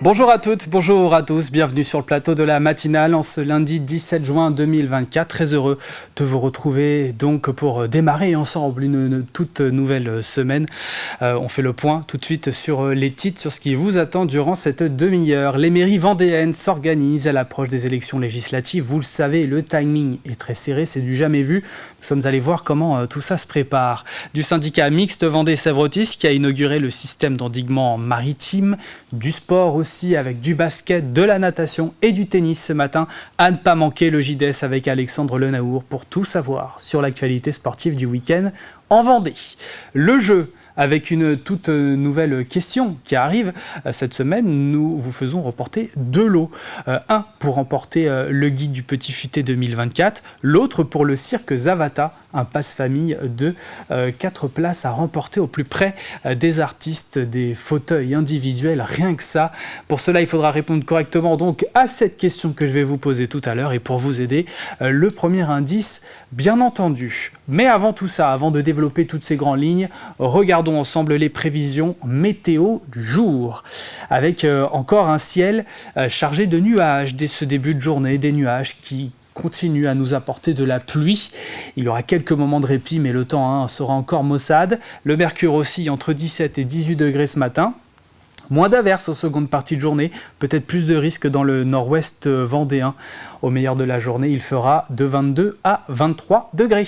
Bonjour à toutes, bonjour à tous, bienvenue sur le plateau de la matinale en ce lundi 17 juin 2024. Très heureux de vous retrouver donc pour démarrer ensemble une toute nouvelle semaine. On fait le point tout de suite sur les titres, sur ce qui vous attend durant cette demi-heure. Les mairies vendéennes s'organisent à l'approche des élections législatives. Vous le savez, le timing est très serré, c'est du jamais vu. Nous sommes allés voir comment tout ça se prépare. Du syndicat mixte Vendée-Sèvres-Otis qui a inauguré le système d'endiguement maritime, du sport aussi, avec du basket, de la natation et du tennis ce matin. À ne pas manquer le JDS avec Alexandre Lenaour pour tout savoir sur l'actualité sportive du week-end en Vendée. Le jeu, avec une toute nouvelle question qui arrive cette semaine, nous vous faisons remporter deux lots. Un pour remporter le guide du Petit Futé 2024, l'autre pour le cirque Zavata, un passe-famille de 4 places à remporter au plus près des artistes, des fauteuils individuels, rien que ça. Pour cela, il faudra répondre correctement donc à cette question que je vais vous poser tout à l'heure. Et pour vous aider, le premier indice, bien entendu. Mais avant tout ça, avant de développer toutes ces grandes lignes, regardons ensemble les prévisions météo du jour. Avec encore un ciel chargé de nuages dès ce début de journée, des nuages qui continue à nous apporter de la pluie. Il y aura quelques moments de répit, mais le temps sera encore maussade. Le mercure aussi entre 17 et 18 degrés ce matin. Moins d'averses en seconde partie de journée, peut-être plus de risques dans le nord-ouest vendéen. Au meilleur de la journée, il fera de 22 à 23 degrés.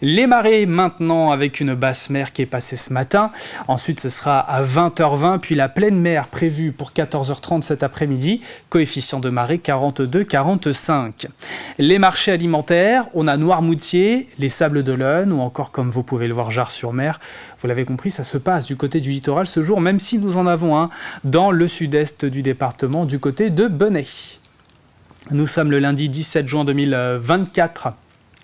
Les marées maintenant avec une basse mer qui est passée ce matin. Ensuite, ce sera à 20h20, puis la pleine mer prévue pour 14h30 cet après-midi. Coefficient de marée 42-45. Les marchés alimentaires, on a Noirmoutier, les Sables d'Olonne ou encore, comme vous pouvez le voir, Jars-sur-Mer. Vous l'avez compris, ça se passe du côté du littoral ce jour, même si nous en avons un dans le sud-est du département, du côté de Benay. Nous sommes le lundi 17 juin 2024.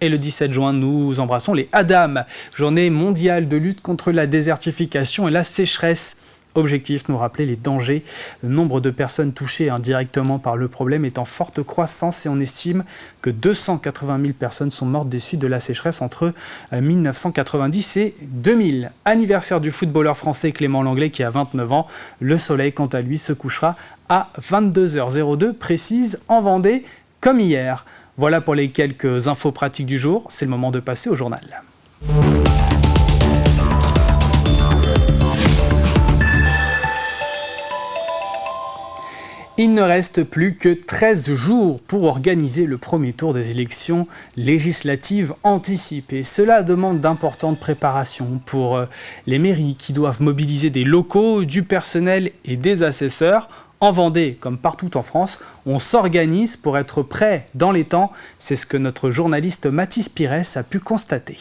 Et le 17 juin, nous embrassons les Adam, journée mondiale de lutte contre la désertification et la sécheresse. Objectif, nous rappeler les dangers. Le nombre de personnes touchées indirectement par le problème est en forte croissance et on estime que 280 000 personnes sont mortes des suites de la sécheresse entre 1990 et 2000. Anniversaire du footballeur français Clément Langlais qui a 29 ans. Le soleil, quant à lui, se couchera à 22h02 précise en Vendée, comme hier. Voilà pour les quelques infos pratiques du jour. C'est le moment de passer au journal. Il ne reste plus que 13 jours pour organiser le premier tour des élections législatives anticipées. Cela demande d'importantes préparations pour les mairies qui doivent mobiliser des locaux, du personnel et des assesseurs. En Vendée, comme partout en France, on s'organise pour être prêt dans les temps. C'est ce que notre journaliste Mathis Pires a pu constater.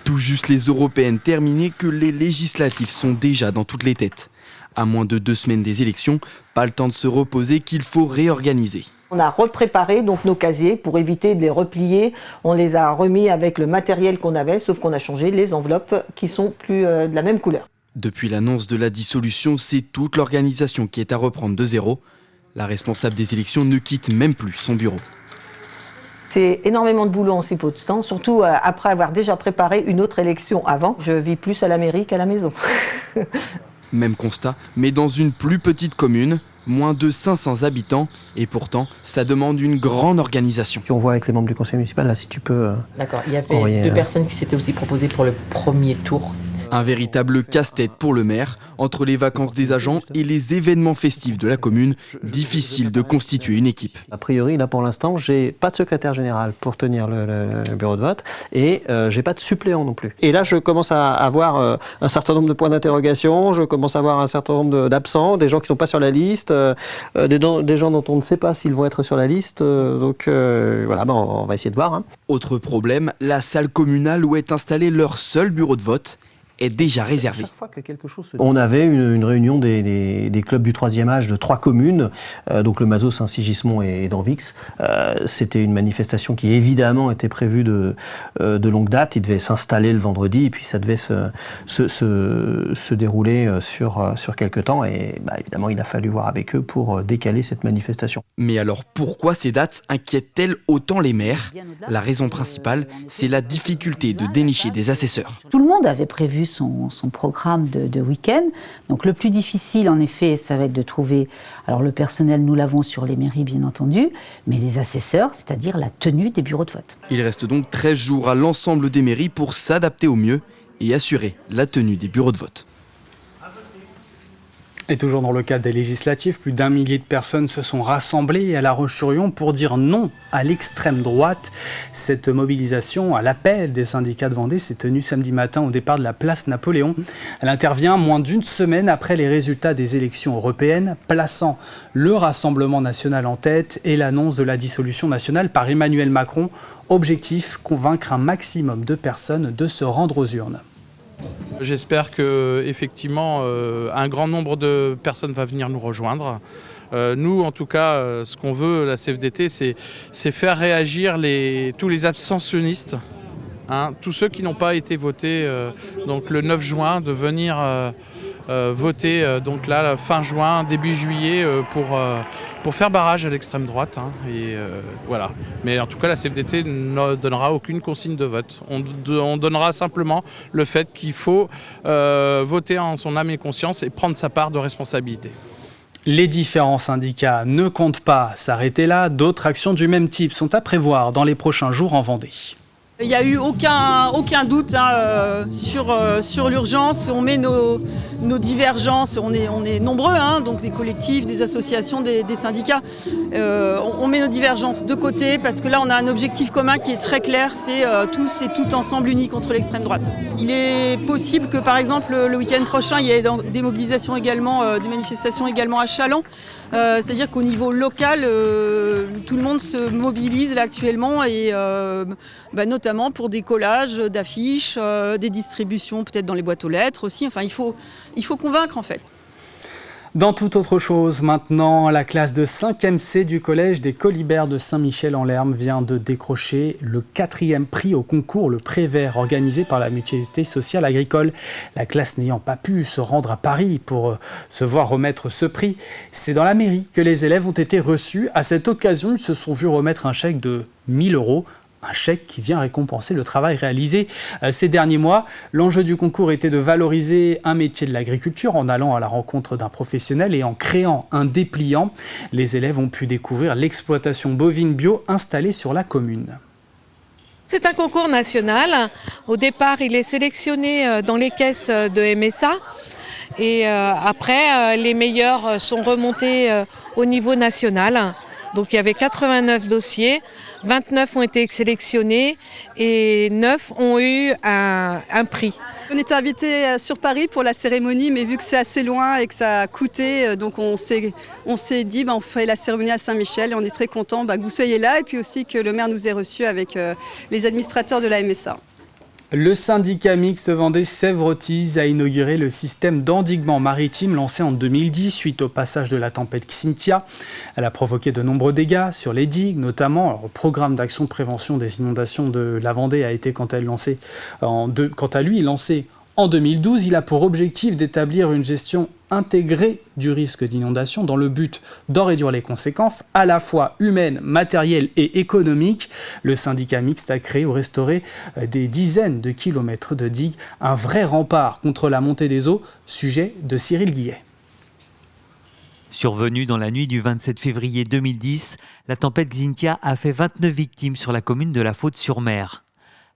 Tout juste les européennes terminées que les législatives sont déjà dans toutes les têtes. À moins de 2 semaines des élections, pas le temps de se reposer qu'il faut réorganiser. On a repréparé donc nos casiers pour éviter de les replier. On les a remis avec le matériel qu'on avait, sauf qu'on a changé les enveloppes qui sont plus de la même couleur. Depuis l'annonce de la dissolution, c'est toute l'organisation qui est à reprendre de zéro. La responsable des élections ne quitte même plus son bureau. C'est énormément de boulot en si peu de temps, surtout après avoir déjà préparé une autre élection avant. Je vis plus à la mairie qu'à la maison. Même constat, mais dans une plus petite commune, moins de 500 habitants, et pourtant, ça demande une grande organisation. On voit avec les membres du conseil municipal, là, si tu peux... D'accord, il y avait 2 personnes qui s'étaient aussi proposées pour le premier tour. Un véritable casse-tête pour le maire. Entre les vacances des agents et les événements festifs de la commune, difficile de constituer une équipe. A priori, là pour l'instant, j'ai pas de secrétaire général pour tenir le bureau de vote et j'ai pas de suppléant non plus. Et là, je commence à avoir un certain nombre de points d'interrogation, je commence à avoir un certain nombre d'absents, des gens qui sont pas sur la liste, des gens dont on ne sait pas s'ils vont être sur la liste. Donc voilà, on va essayer de voir. Autre problème, la salle communale où est installé leur seul bureau de vote est déjà réservé. On avait une réunion des clubs du 3e âge de 3 communes, donc le Mazo, Saint-Sigismond et Danvix. C'était une manifestation qui évidemment était prévue de longue date. Il devait s'installer le vendredi et puis ça devait se dérouler sur quelques temps. Et évidemment, il a fallu voir avec eux pour décaler cette manifestation. Mais alors pourquoi ces dates inquiètent-elles autant les maires ? La raison principale, c'est la difficulté de dénicher des assesseurs. Tout le monde avait prévu prévu son programme de week-end. Donc le plus difficile, en effet, ça va être de trouver, alors le personnel, nous l'avons sur les mairies, bien entendu, mais les assesseurs, c'est-à-dire la tenue des bureaux de vote. Il reste donc 13 jours à l'ensemble des mairies pour s'adapter au mieux et assurer la tenue des bureaux de vote. Et toujours dans le cadre des législatives, plus d'1 millier de personnes se sont rassemblées à La Roche-sur-Yon pour dire non à l'extrême droite. Cette mobilisation à l'appel des syndicats de Vendée s'est tenue samedi matin au départ de la place Napoléon. Elle intervient moins d'une semaine après les résultats des élections européennes, plaçant le Rassemblement national en tête et l'annonce de la dissolution nationale par Emmanuel Macron. Objectif, convaincre un maximum de personnes de se rendre aux urnes. J'espère qu'effectivement un grand nombre de personnes va venir nous rejoindre. Nous, en tout cas, ce qu'on veut, la CFDT, c'est faire réagir tous les abstentionnistes, tous ceux qui n'ont pas été votés donc le 9 juin, de venir voter donc là, fin juin, début juillet, pour faire barrage à l'extrême droite. Voilà. Mais en tout cas, la CFDT ne donnera aucune consigne de vote. On donnera simplement le fait qu'il faut voter en son âme et conscience et prendre sa part de responsabilité. Les différents syndicats ne comptent pas s'arrêter là. D'autres actions du même type sont à prévoir dans les prochains jours en Vendée. Il n'y a eu aucun doute sur l'urgence. On met nos divergences, on est nombreux, donc des collectifs, des associations, des syndicats. On met nos divergences de côté parce que là on a un objectif commun qui est très clair, c'est tous et toutes ensemble unis contre l'extrême droite. Il est possible que par exemple le week-end prochain il y ait des mobilisations également, des manifestations également à Challans. C'est-à-dire qu'au niveau local, tout le monde se mobilise là actuellement et notamment pour des collages d'affiches, des distributions peut-être dans les boîtes aux lettres aussi. Enfin, il faut convaincre en fait. Dans toute autre chose, maintenant, la classe de 5e C du collège des Colibert de Saint-Michel-en-Lerme vient de décrocher le 4e prix au concours Le Prévert organisé par la Mutualité sociale agricole. La classe n'ayant pas pu se rendre à Paris pour se voir remettre ce prix, c'est dans la mairie que les élèves ont été reçus. À cette occasion, ils se sont vus remettre un chèque de 1 000 €. Un chèque qui vient récompenser le travail réalisé ces derniers mois. L'enjeu du concours était de valoriser un métier de l'agriculture en allant à la rencontre d'un professionnel et en créant un dépliant. Les élèves ont pu découvrir l'exploitation bovine bio installée sur la commune. C'est un concours national. Au départ, il est sélectionné dans les caisses de MSA. Et après, les meilleurs sont remontés au niveau national. Donc il y avait 89 dossiers, 29 ont été sélectionnés et 9 ont eu un prix. On était invités sur Paris pour la cérémonie, mais vu que c'est assez loin et que ça a coûté, donc on s'est dit on fait la cérémonie à Saint-Michel et on est très contents que vous soyez là et puis aussi que le maire nous ait reçus avec les administrateurs de la MSA. Le syndicat mixte Vendée-Sèvres-Otise a inauguré le système d'endiguement maritime lancé en 2010 suite au passage de la tempête Xynthia. Elle a provoqué de nombreux dégâts sur les digues, notamment. Alors, le programme d'action de prévention des inondations de la Vendée a été quant à lui lancé en 2012. Il a pour objectif d'établir une gestion intégrée du risque d'inondation dans le but d'en réduire les conséquences à la fois humaines, matérielles et économiques. Le syndicat mixte a créé ou restauré des dizaines de kilomètres de digues, un vrai rempart contre la montée des eaux, sujet de Cyril Guillet. Survenue dans la nuit du 27 février 2010, la tempête Xynthia a fait 29 victimes sur la commune de La Faute-sur-Mer.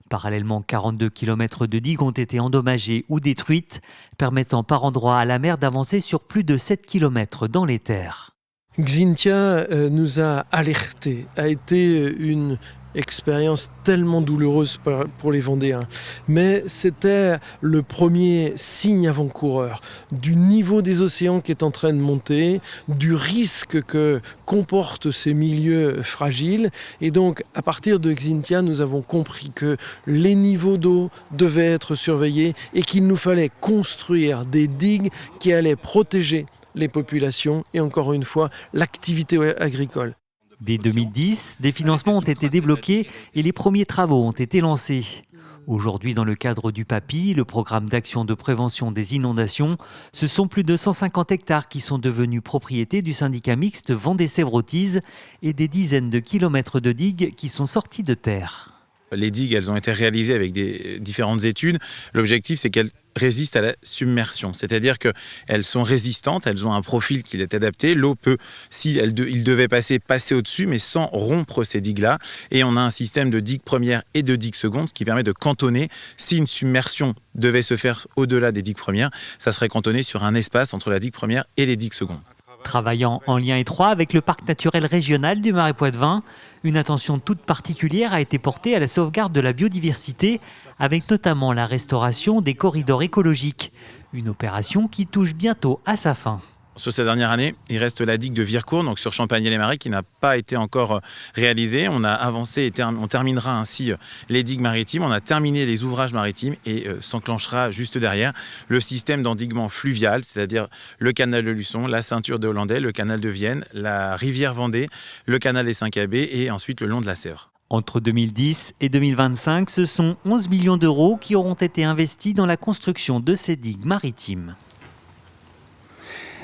Parallèlement, 42 km de digues ont été endommagées ou détruites, permettant par endroits à la mer d'avancer sur plus de 7 km dans les terres. Xynthia nous a alertés, a été une expérience tellement douloureuse pour les Vendéens. Mais c'était le premier signe avant-coureur du niveau des océans qui est en train de monter, du risque que comportent ces milieux fragiles. Et donc, à partir de Xynthia, nous avons compris que les niveaux d'eau devaient être surveillés et qu'il nous fallait construire des digues qui allaient protéger les populations et encore une fois, l'activité agricole. Dès 2010, des financements ont été débloqués et les premiers travaux ont été lancés. Aujourd'hui, dans le cadre du PAPI, le programme d'action de prévention des inondations, ce sont plus de 150 hectares qui sont devenus propriété du syndicat mixte Vendée-Sèvres-Otise et des dizaines de kilomètres de digues qui sont sortis de terre. Les digues, elles ont été réalisées avec des différentes études. L'objectif, c'est qu'elles résistent à la submersion. C'est-à-dire qu'elles sont résistantes, elles ont un profil qui est adapté. L'eau peut, si il devait passer au-dessus, mais sans rompre ces digues-là. Et on a un système de digues premières et de digues secondes, ce qui permet de cantonner. Si une submersion devait se faire au-delà des digues premières, ça serait cantonné sur un espace entre la digue première et les digues secondes. Travaillant en lien étroit avec le parc naturel régional du Marais Poitevin, une attention toute particulière a été portée à la sauvegarde de la biodiversité, avec notamment la restauration des corridors écologiques. Une opération qui touche bientôt à sa fin. Sur cette dernière année, il reste la digue de Vircourt, donc sur Champagny-les-Marais, qui n'a pas été encore réalisée. On a avancé et on terminera ainsi les digues maritimes. On a terminé les ouvrages maritimes et s'enclenchera juste derrière le système d'endiguement fluvial, c'est-à-dire le canal de Luçon, la ceinture de Hollandais, le canal de Vienne, la rivière Vendée, le canal des 5 abbés et ensuite le long de la Sèvre. Entre 2010 et 2025, ce sont 11 millions d'euros qui auront été investis dans la construction de ces digues maritimes.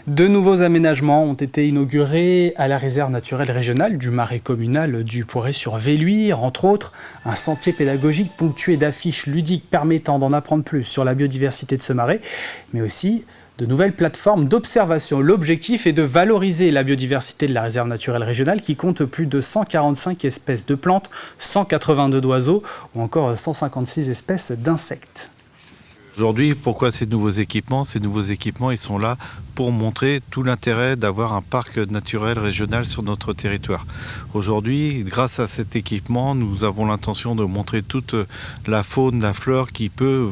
De nouveaux aménagements ont été inaugurés à la réserve naturelle régionale du Marais communal du Pourret-sur-Velluire, entre autres un sentier pédagogique ponctué d'affiches ludiques permettant d'en apprendre plus sur la biodiversité de ce marais, mais aussi de nouvelles plateformes d'observation. L'objectif est de valoriser la biodiversité de la réserve naturelle régionale qui compte plus de 145 espèces de plantes, 182 d'oiseaux ou encore 156 espèces d'insectes. Aujourd'hui, pourquoi ces nouveaux équipements? Ces nouveaux équipements, ils sont là pour montrer tout l'intérêt d'avoir un parc naturel régional sur notre territoire. Aujourd'hui, grâce à cet équipement, nous avons l'intention de montrer toute la faune, la flore qui peut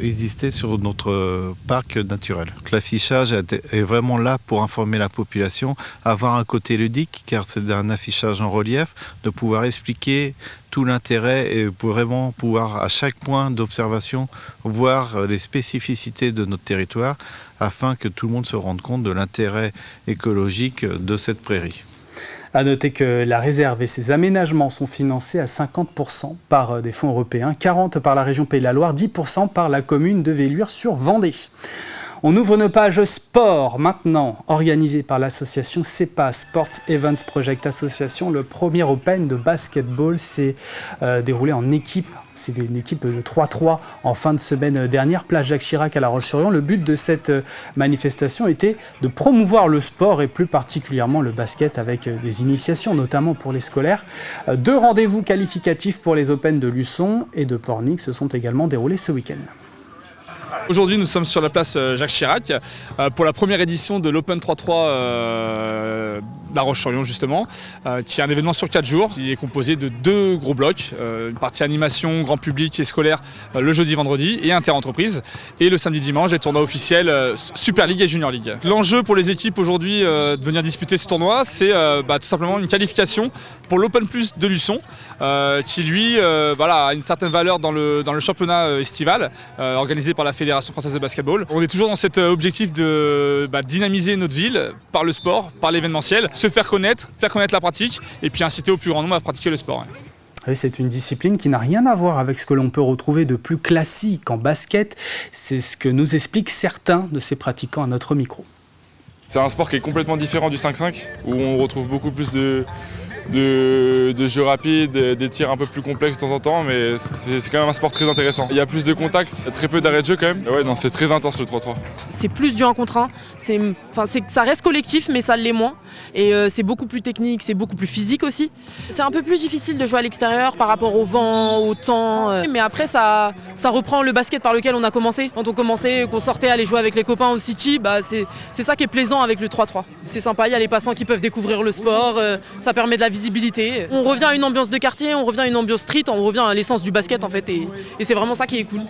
exister sur notre parc naturel. L'affichage est vraiment là pour informer la population, avoir un côté ludique, car c'est un affichage en relief, de pouvoir expliquer tout l'intérêt et pour vraiment pouvoir à chaque point d'observation voir les spécificités de notre territoire afin que tout le monde se rende compte de l'intérêt écologique de cette prairie. À noter que la réserve et ses aménagements sont financés à 50% par des fonds européens, 40% par la région Pays de la Loire, 10% par la commune de Velluire-sur-Vendée. On ouvre une page sport maintenant, organisée par l'association CEPA Sports Events Project Association. Le premier Open de basketball s'est déroulé en équipe. C'est une équipe de 3-3 en fin de semaine dernière, place Jacques Chirac à La Roche-sur-Yon. Le but de cette manifestation était de promouvoir le sport et plus particulièrement le basket avec des initiations, notamment pour les scolaires. 2 rendez-vous qualificatifs pour les Open de Luçon et de Pornic se sont également déroulés ce week-end. Aujourd'hui, nous sommes sur la place Jacques Chirac pour la première édition de l'Open 3-3 La Roche-sur-Yon justement, qui est un événement sur 4 jours, qui est composé de 2 gros blocs, une partie animation, grand public et scolaire le jeudi, vendredi et inter-entreprise, et le samedi, dimanche, les tournois officiels Super League et Junior League. L'enjeu pour les équipes aujourd'hui de venir disputer ce tournoi, c'est tout simplement une qualification pour l'Open Plus de Luçon, qui lui a une certaine valeur dans le championnat estival organisé par la Fédération française de basketball. On est toujours dans cet objectif de dynamiser notre ville par le sport, par l'événementiel, se faire connaître la pratique et puis inciter au plus grand nombre à pratiquer le sport. Oui, c'est une discipline qui n'a rien à voir avec ce que l'on peut retrouver de plus classique en basket. C'est ce que nous expliquent certains de ces pratiquants à notre micro. C'est un sport qui est complètement différent du 5-5, où on retrouve beaucoup plus de jeux rapides, des tirs un peu plus complexes de temps en temps, mais c'est quand même un sport très intéressant. Il y a plus de contacts, très peu d'arrêts de jeu quand même. Ouais, non, c'est très intense le 3-3. C'est plus du 1 contre 1, ça reste collectif mais ça l'est moins. Et c'est beaucoup plus technique, c'est beaucoup plus physique aussi. C'est un peu plus difficile de jouer à l'extérieur par rapport au vent, au temps. Mais après ça reprend le basket par lequel on a commencé. Quand on commençait, qu'on sortait aller jouer avec les copains au City, c'est ça qui est plaisant avec le 3-3. C'est sympa, il y a les passants qui peuvent découvrir le sport, ça permet de la visibilité. On revient à une ambiance de quartier, on revient à une ambiance street, on revient à l'essence du basket en fait et c'est vraiment ça qui est cool.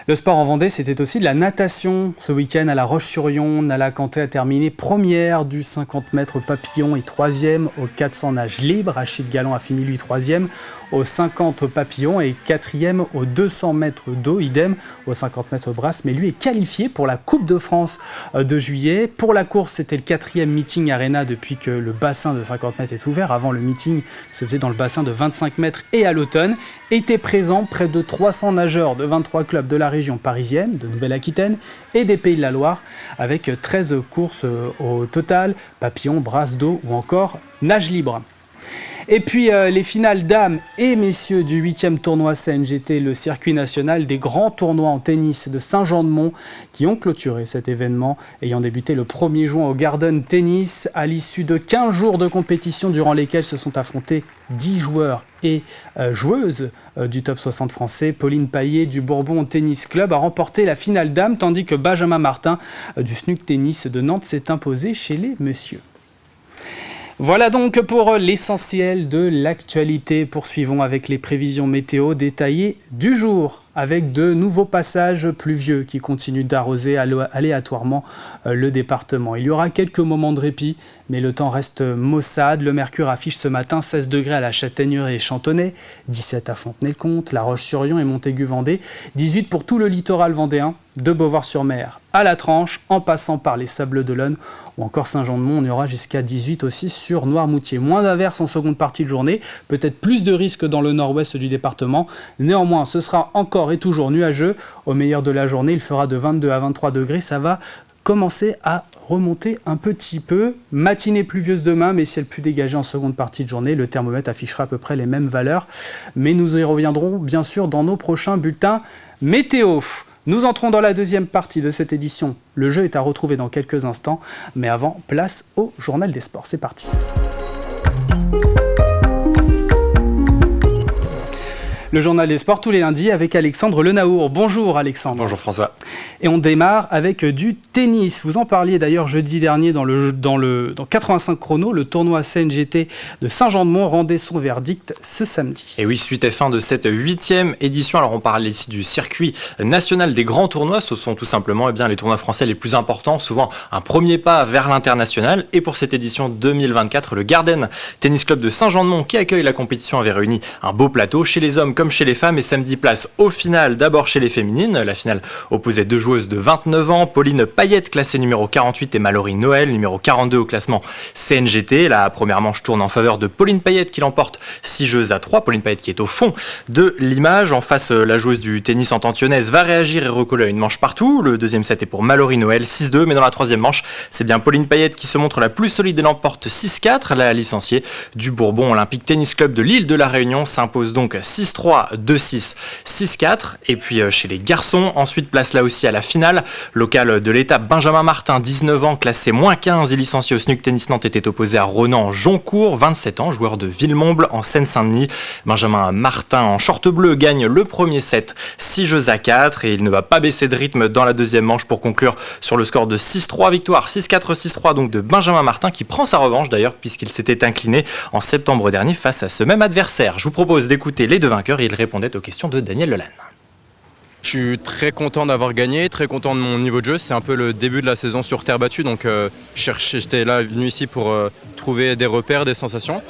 Le sport en Vendée, c'était aussi de la natation. Ce week-end à La Roche-sur-Yon, Nala Kanté a terminé première du 50 mètres papillon et 3e au 400 nage libre. Achille Galland a fini lui 3e au 50 papillon et 4e au 200 mètres d'eau, idem au 50 mètres brasse. Mais lui est qualifié pour la Coupe de France de juillet. Pour la course, c'était le 4e meeting arena depuis que le bassin de 50 mètres est ouvert. Avant, le meeting se faisait dans le bassin de 25 mètres et à l'automne. Étaient présents près de 300 nageurs de 23 clubs de la région parisienne, de Nouvelle-Aquitaine et des Pays de la Loire, avec 13 courses au total, papillon, brasse d'eau ou encore nage libre. Et puis les finales dames et messieurs du 8e tournoi CNGT, le circuit national des grands tournois en tennis de Saint-Jean-de-Mont, qui ont clôturé cet événement, ayant débuté le 1er juin au Garden Tennis, à l'issue de 15 jours de compétition durant lesquels se sont affrontés 10 joueurs et joueuses du top 60 français. Pauline Payet du Bourbon Tennis Club a remporté la finale dame, tandis que Benjamin Martin du Snook Tennis de Nantes s'est imposé chez les messieurs. Voilà donc pour l'essentiel de l'actualité. Poursuivons avec les prévisions météo détaillées du jour, avec de nouveaux passages pluvieux qui continuent d'arroser aléatoirement le département. Il y aura quelques moments de répit, mais le temps reste maussade. Le mercure affiche ce matin 16 degrés à la Châtaigneraie et Chantonnay, 17 à Fontenay-le-Comte, La Roche-sur-Yon et Montaigu-Vendée, 18 pour tout le littoral vendéen, de Beauvoir-sur-Mer à la Tranche, en passant par les Sables d'Olonne ou encore Saint-Jean-de-Mont. On y aura jusqu'à 18 aussi sur Noirmoutier. Moins d'averses en seconde partie de journée, peut-être plus de risques dans le nord-ouest du département. Néanmoins, ce sera encore et toujours nuageux. Au meilleur de la journée, il fera de 22 à 23 degrés. Ça va commencer à remonter un petit peu. Matinée pluvieuse demain, mais ciel plus dégagé en seconde partie de journée. Le thermomètre affichera à peu près les mêmes valeurs. Mais nous y reviendrons bien sûr dans nos prochains bulletins météo. Nous entrons dans la deuxième partie de cette édition. Le jeu est à retrouver dans quelques instants. Mais avant, place au Journal des Sports. C'est parti. Le Journal des Sports tous les lundis avec Alexandre Lenaour. Bonjour Alexandre. Bonjour François. Et on démarre avec du tennis. Vous en parliez d'ailleurs jeudi dernier dans 85 chrono. Le tournoi CNGT de Saint-Jean-de-Mont rendait son verdict ce samedi. Et oui, suite et fin de cette 8e édition. Alors on parle ici du circuit national des grands tournois. Ce sont tout simplement les tournois français les plus importants. Souvent un premier pas vers l'international. Et pour cette édition 2024, le Garden Tennis Club de Saint-Jean-de-Mont qui accueille la compétition avait réuni un beau plateau chez les hommes comme chez les femmes, et samedi place au final d'abord chez les féminines. La finale opposait deux joueuses de 29 ans, Pauline Payet classée numéro 48 et Mallory Noël numéro 42 au classement CNGT. La première manche tourne en faveur de Pauline Payet qui l'emporte 6 jeux à 3. Pauline Payet qui est au fond de l'image. En face, la joueuse du tennis entantionaise va réagir et recoller à une manche partout. Le deuxième set est pour Mallory Noël, 6-2, mais dans la troisième manche, c'est bien Pauline Payet qui se montre la plus solide et l'emporte 6-4. La licenciée du Bourbon Olympique Tennis Club de l'île de la Réunion s'impose donc 6-3, 2-6, 6-4. Et puis chez les garçons, ensuite place là aussi à la finale. Local de l'étape, Benjamin Martin, 19 ans, classé -15 et licencié au Snook Tennis Nantes, était opposé à Ronan Joncourt, 27 ans, joueur de Villemomble en Seine-Saint-Denis. Benjamin Martin en short bleu gagne le premier set, 6 jeux à 4, et il ne va pas baisser de rythme dans la deuxième manche pour conclure sur le score de 6-3, victoire 6-4, 6-3 donc de Benjamin Martin qui prend sa revanche d'ailleurs puisqu'il s'était incliné en septembre dernier face à ce même adversaire. Je vous propose d'écouter les deux vainqueurs et ils répondent aux questions de Daniel Lelanne. Je suis très content d'avoir gagné, très content de mon niveau de jeu. C'est un peu le début de la saison sur terre battue, donc j'étais là venu ici pour trouver des repères, des sensations.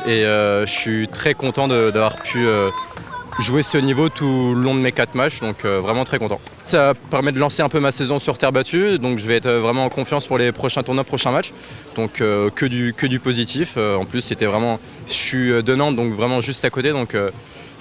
Et je suis très content d'avoir pu jouer ce niveau tout le long de mes 4 matchs, donc vraiment très content. Ça permet de lancer un peu ma saison sur terre battue, donc je vais être vraiment en confiance pour les prochains tournois, prochains matchs. Donc que du positif. En plus, c'était vraiment, je suis de Nantes, donc vraiment juste à côté, donc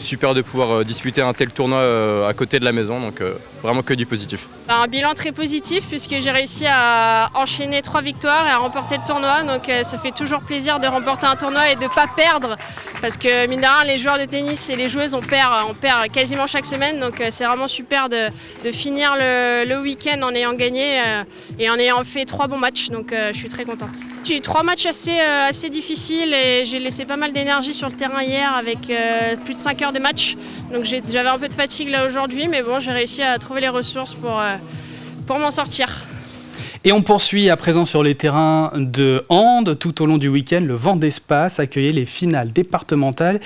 super de pouvoir disputer un tel tournoi à côté de la maison, donc vraiment que du positif. Un bilan très positif puisque j'ai réussi à enchaîner 3 victoires et à remporter le tournoi, donc ça fait toujours plaisir de remporter un tournoi et de ne pas perdre, parce que mine de rien, les joueurs de tennis et les joueuses on perd quasiment chaque semaine, donc c'est vraiment super de finir le week-end en ayant gagné et en ayant fait 3 bons matchs, donc je suis très contente. J'ai eu 3 matchs assez difficiles et j'ai laissé pas mal d'énergie sur le terrain hier avec plus de 5 heures de match, donc j'avais un peu de fatigue là aujourd'hui, mais bon, j'ai réussi à trouver les ressources pour m'en sortir. Et on poursuit à présent sur les terrains de hand. Tout au long du week-end, le Vendée Space accueillait les finales départementales.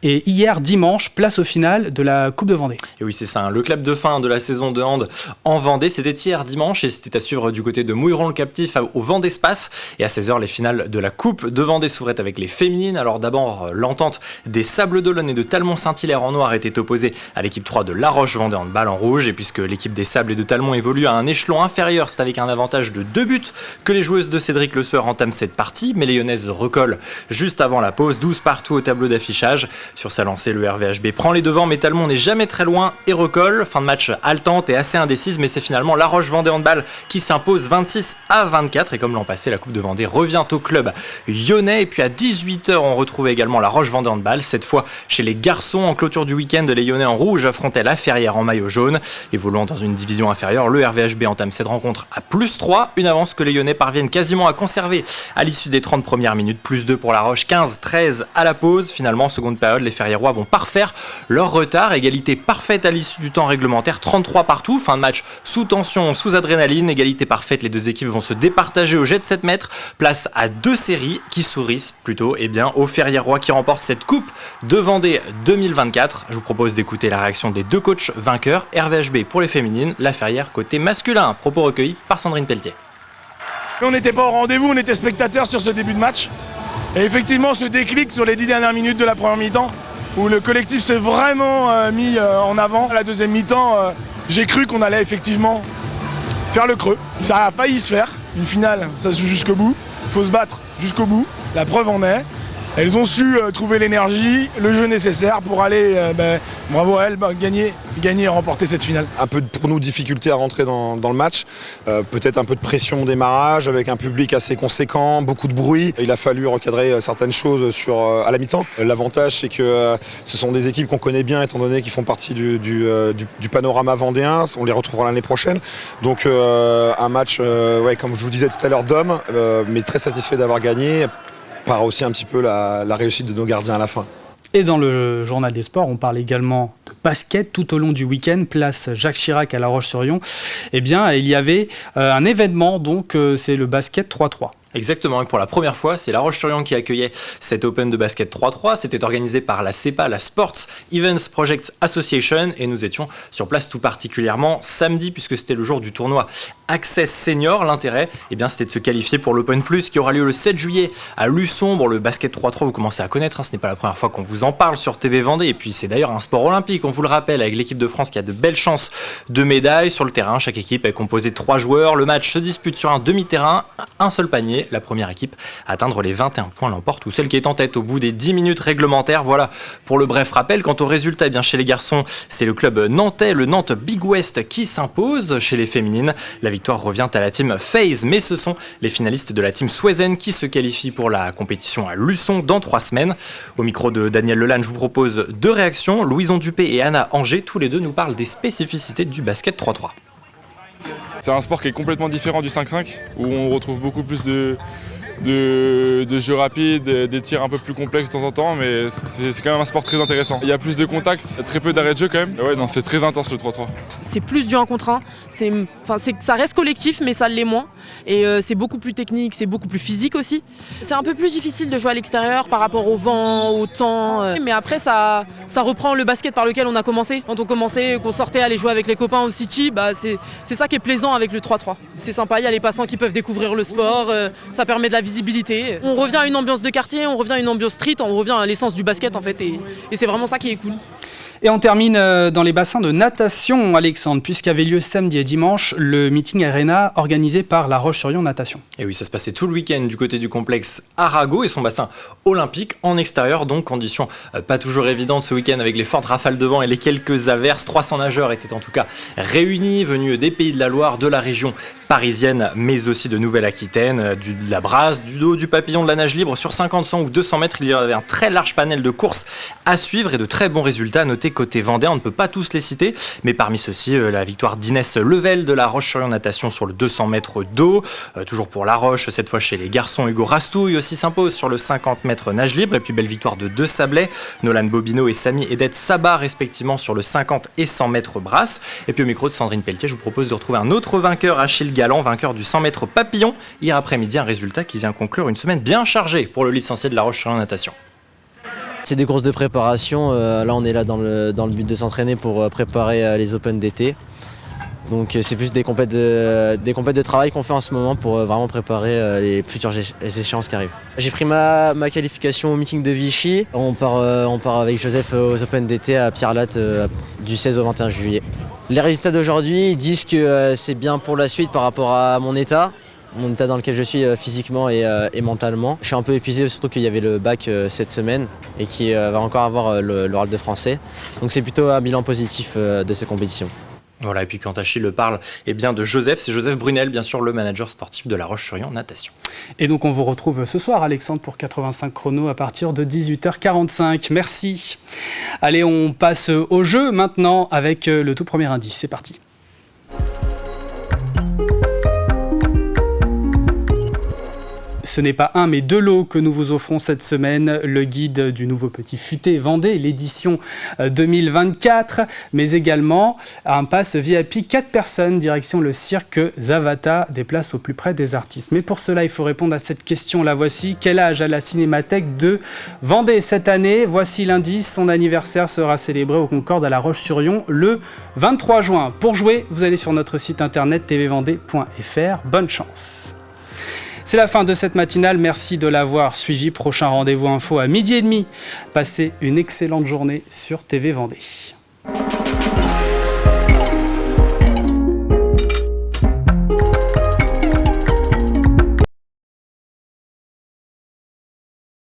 Et hier, dimanche, place au final de la Coupe de Vendée. Et oui, c'est ça, le clap de fin de la saison de hand en Vendée. C'était hier dimanche et c'était à suivre du côté de Mouilleron-le-Captif au Vendée Space. Et à 16h, les finales de la Coupe de Vendée s'ouvraient avec les féminines. Alors d'abord, l'entente des Sables d'Olonne et de Talmont-Saint-Hilaire en noir était opposée à l'équipe 3 de La Roche-Vendée Handball en rouge. Et puisque l'équipe des Sables et de Talmont évolue à un échelon inférieur, c'est avec un avantage l'avantage de 2 buts que les joueuses de Cédric Le Sueur entament cette partie, mais les Lyonnaises recollent juste avant la pause, 12 partout au tableau d'affichage. Sur sa lancée, le RVHB prend les devants, mais Talmont n'est jamais très loin et recolle. Fin de match haletante et assez indécise, mais c'est finalement La Roche-Vendée Handball qui s'impose 26-24. Et comme l'an passé, la Coupe de Vendée revient au club lyonnais. Et puis à 18h, on retrouvait également La Roche-Vendée Handball. Cette fois, chez les garçons, en clôture du week-end, les Lyonnais en rouge affrontaient La Ferrière en maillot jaune. Évoluant dans une division inférieure, le RVHB entame cette rencontre à +3. Une avance que les Lyonnais parviennent quasiment à conserver à l'issue des 30 premières minutes. +2 pour La Roche, 15-13 à la pause. Finalement, seconde période, les Ferriérois vont parfaire leur retard. Égalité parfaite à l'issue du temps réglementaire, 33 partout. Fin de match sous tension, sous adrénaline. Égalité parfaite, les deux équipes vont se départager au jet de 7 mètres. Place à 2 séries qui sourissent plutôt aux Ferriérois qui remportent cette Coupe de Vendée 2024. Je vous propose d'écouter la réaction des deux coachs vainqueurs. RVHB pour les féminines, La Ferrière côté masculin. Propos recueillis par Sandrine Pelletier. On n'était pas au rendez-vous, on était spectateurs sur ce début de match. Et effectivement, ce déclic sur les 10 dernières minutes de la première mi-temps, où le collectif s'est vraiment mis en avant. À la deuxième mi-temps, j'ai cru qu'on allait effectivement faire le creux. Ça a failli se faire. Une finale, ça se joue jusqu'au bout. Il faut se battre jusqu'au bout. La preuve en est. Elles ont su trouver l'énergie, le jeu nécessaire pour aller, bravo à elles, gagner et remporter cette finale. Un peu pour nous difficulté à rentrer dans le match, peut-être un peu de pression au démarrage avec un public assez conséquent, beaucoup de bruit. Il a fallu recadrer certaines choses à la mi-temps. L'avantage c'est que ce sont des équipes qu'on connaît bien étant donné qu'ils font partie du panorama vendéen, on les retrouvera l'année prochaine. Donc un match, comme je vous disais tout à l'heure, d'hommes, mais très satisfait d'avoir gagné. Par aussi un petit peu la réussite de nos gardiens à la fin. Et dans le journal des sports, on parle également de basket tout au long du week-end, place Jacques Chirac à La Roche-sur-Yon. Eh bien, il y avait un événement, donc c'est le basket 3-3. Exactement, et pour la première fois, c'est La Roche-sur-Yon qui accueillait cet Open de basket 3-3. C'était organisé par la CEPA, la Sports Events Project Association, et nous étions sur place tout particulièrement samedi, puisque c'était le jour du tournoi Access Senior. L'intérêt, c'était de se qualifier pour l'Open Plus qui aura lieu le 7 juillet à Luçon. Bon, le basket 3-3, vous commencez à connaître, ce n'est pas la première fois qu'on vous en parle sur TV Vendée, et puis c'est d'ailleurs un sport olympique, on vous le rappelle, avec l'équipe de France qui a de belles chances de médailles. Sur le terrain, chaque équipe est composée de 3 joueurs. Le match se dispute sur un demi-terrain, un seul panier. La première équipe à atteindre les 21 points l'emporte, ou celle qui est en tête au bout des 10 minutes réglementaires. Voilà pour le bref rappel. Quant au résultat, chez les garçons, c'est le club nantais, le Nantes Big West, qui s'impose. Chez les féminines, la victoire revient à la team FaZe, mais ce sont les finalistes de la team Swezen qui se qualifient pour la compétition à Luçon dans 3 semaines. Au micro de Daniel Lelanne, je vous propose 2 réactions. Louison Dupé et Anna Anger, tous les deux nous parlent des spécificités du basket 3-3. C'est un sport qui est complètement différent du 5-5, où on retrouve beaucoup plus de jeux rapides, des tirs un peu plus complexes de temps en temps, mais c'est quand même un sport très intéressant. Il y a plus de contacts, très peu d'arrêts de jeu quand même. C'est très intense le 3-3. C'est plus du 1 contre 1, ça reste collectif mais ça l'est moins. Et c'est beaucoup plus technique, c'est beaucoup plus physique aussi. C'est un peu plus difficile de jouer à l'extérieur par rapport au vent, au temps. Mais après ça reprend le basket par lequel on a commencé. Quand on commençait, qu'on sortait aller jouer avec les copains au City, c'est ça qui est plaisant avec le 3-3. C'est sympa, il y a les passants qui peuvent découvrir le sport, ça permet de la visibilité. On revient à une ambiance de quartier, on revient à une ambiance street, on revient à l'essence du basket en fait. Et c'est vraiment ça qui est cool. Et on termine dans les bassins de natation, Alexandre, puisqu'avait lieu samedi et dimanche le meeting Arena organisé par La Roche-sur-Yon Natation. Et oui, ça se passait tout le week-end du côté du complexe Arago et son bassin olympique en extérieur, donc conditions pas toujours évidentes ce week-end avec les fortes rafales de vent et les quelques averses. 300 nageurs étaient en tout cas réunis, venus des Pays de la Loire, de la région parisienne, mais aussi de Nouvelle-Aquitaine, de la Brasse, du dos, du papillon, de la nage libre. Sur 50, 100 ou 200 mètres, il y avait un très large panel de courses à suivre et de très bons résultats notés côté Vendée. On ne peut pas tous les citer, mais parmi ceux-ci, la victoire d'Inès Level de La Roche-sur-Yon Natation sur le 200 mètres d'eau. Toujours pour La Roche, cette fois chez les garçons, Hugo Rastouille aussi s'impose sur le 50 mètres nage libre. Et puis belle victoire de deux Sablés, Nolan Bobino et Samy Edet Sabah respectivement sur le 50 et 100 mètres brasse. Et puis au micro de Sandrine Pelletier, je vous propose de retrouver un autre vainqueur, Achille Galland, vainqueur du 100 mètres papillon. Hier après-midi, un résultat qui vient conclure une semaine bien chargée pour le licencié de La Roche-sur-Yon Natation. C'est des courses de préparation, là on est là dans le but de s'entraîner pour préparer les Open d'été. Donc c'est plus des compètes de travail qu'on fait en ce moment pour vraiment préparer les futures échéances qui arrivent. J'ai pris ma qualification au meeting de Vichy. On part avec Joseph aux Open d'été à Pierre-Latte du 16 au 21 juillet. Les résultats d'aujourd'hui disent que c'est bien pour la suite par rapport à mon état dans lequel je suis physiquement et mentalement. Je suis un peu épuisé, surtout qu'il y avait le bac cette semaine et qu'il va encore avoir l'oral de français. Donc c'est plutôt un bilan positif de cette compétition. Voilà, et puis quand Achille parle bien de Joseph, c'est Joseph Brunel, bien sûr, le manager sportif de La Roche-sur-Yon natation. Et donc on vous retrouve ce soir, Alexandre, pour 85 chrono à partir de 18h45. Merci. Allez, on passe au jeu maintenant avec le tout premier indice. C'est parti. Ce n'est pas un, mais 2 lots que nous vous offrons cette semaine. Le guide du nouveau Petit Futé Vendée, l'édition 2024, mais également un pass VIP 4 personnes, direction le cirque Zavata, des places au plus près des artistes. Mais pour cela, il faut répondre à cette question. La voici. Quel âge a la Cinémathèque de Vendée cette année? Voici l'indice. Son anniversaire sera célébré au Concorde à La Roche-sur-Yon le 23 juin. Pour jouer, vous allez sur notre site internet tvvendée.fr. Bonne chance. C'est la fin de cette matinale, merci de l'avoir suivi. Prochain rendez-vous info à 12h30. Passez une excellente journée sur TV Vendée.